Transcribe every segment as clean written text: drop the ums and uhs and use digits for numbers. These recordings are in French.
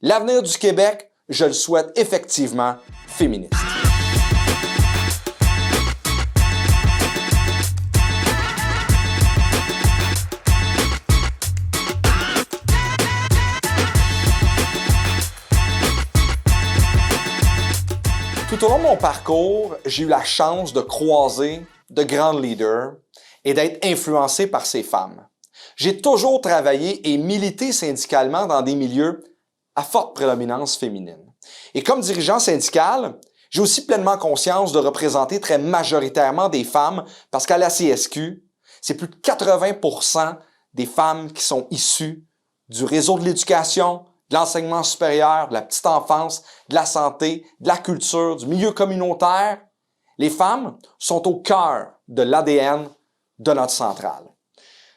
L'avenir du Québec, je le souhaite effectivement féministe. Tout au long de mon parcours, j'ai eu la chance de croiser de grands leaders et d'être influencé par ces femmes. J'ai toujours travaillé et milité syndicalement dans des milieux à forte prédominance féminine. Et comme dirigeant syndical, j'ai aussi pleinement conscience de représenter très majoritairement des femmes parce qu'à la CSQ, c'est plus de 80% des femmes qui sont issues du réseau de l'éducation, de l'enseignement supérieur, de la petite enfance, de la santé, de la culture, du milieu communautaire. Les femmes sont au cœur de l'ADN de notre centrale.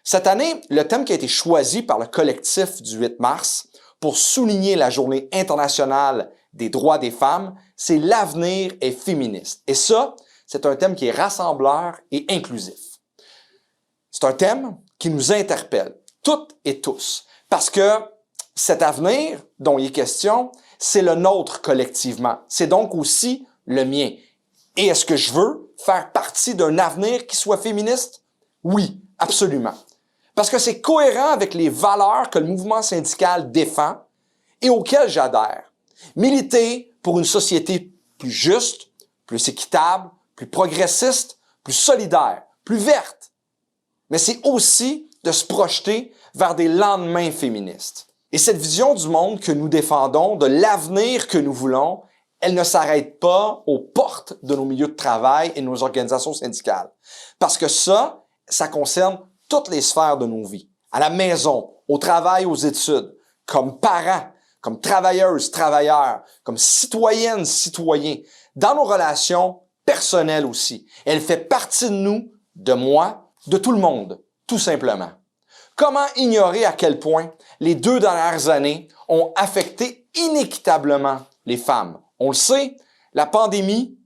Cette année, le thème qui a été choisi par le collectif du 8 mars pour souligner la Journée internationale des droits des femmes, c'est « L'avenir est féministe ». Et ça, c'est un thème qui est rassembleur et inclusif. C'est un thème qui nous interpelle, toutes et tous, parce que cet avenir dont il est question, c'est le nôtre collectivement. C'est donc aussi le mien. Et est-ce que je veux faire partie d'un avenir qui soit féministe? Oui, absolument. Parce que c'est cohérent avec les valeurs que le mouvement syndical défend et auxquelles j'adhère. Militer pour une société plus juste, plus équitable, plus progressiste, plus solidaire, plus verte. Mais c'est aussi de se projeter vers des lendemains féministes. Et cette vision du monde que nous défendons, de l'avenir que nous voulons, elle ne s'arrête pas aux portes de nos milieux de travail et de nos organisations syndicales. Parce que ça concerne toutes les sphères de nos vies. À la maison, au travail, aux études, comme parents, comme travailleuses, travailleurs, comme citoyennes, citoyens, dans nos relations personnelles aussi. Elle fait partie de nous, de moi, de tout le monde, tout simplement. Comment ignorer à quel point les 2 dernières années ont affecté inéquitablement les femmes? On le sait, la pandémie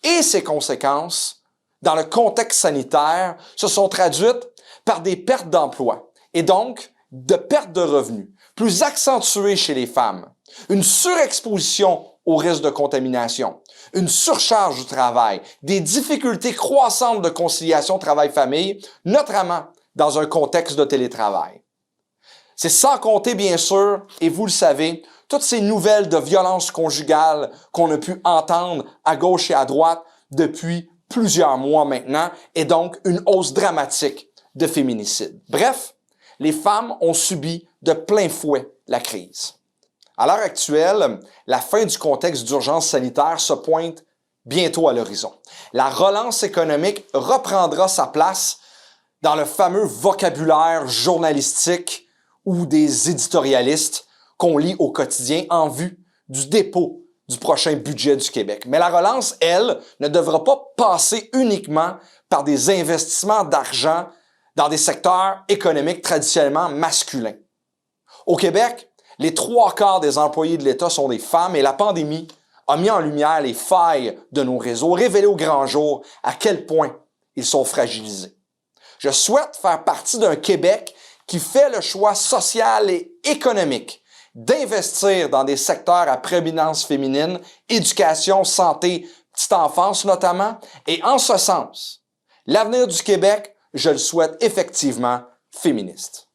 et ses conséquences dans le contexte sanitaire se sont traduites par des pertes d'emploi et donc de pertes de revenus, plus accentuées chez les femmes, une surexposition au risque de contamination, une surcharge du travail, des difficultés croissantes de conciliation travail-famille, notamment dans un contexte de télétravail. C'est sans compter, bien sûr, et vous le savez, toutes ces nouvelles de violences conjugales qu'on a pu entendre à gauche et à droite depuis plusieurs mois maintenant, et donc une hausse dramatique de féminicides. Bref, les femmes ont subi de plein fouet la crise. À l'heure actuelle, la fin du contexte d'urgence sanitaire se pointe bientôt à l'horizon. La relance économique reprendra sa place dans le fameux vocabulaire journalistique ou des éditorialistes qu'on lit au quotidien en vue du dépôt du prochain budget du Québec. Mais la relance, elle, ne devra pas passer uniquement par des investissements d'argent dans des secteurs économiques traditionnellement masculins. Au Québec, les 3/4 des employés de l'État sont des femmes et la pandémie a mis en lumière les failles de nos réseaux, révélé au grand jour à quel point ils sont fragilisés. Je souhaite faire partie d'un Québec qui fait le choix social et économique d'investir dans des secteurs à prédominance féminine, éducation, santé, petite enfance notamment, et en ce sens, l'avenir du Québec, je le souhaite effectivement féministe.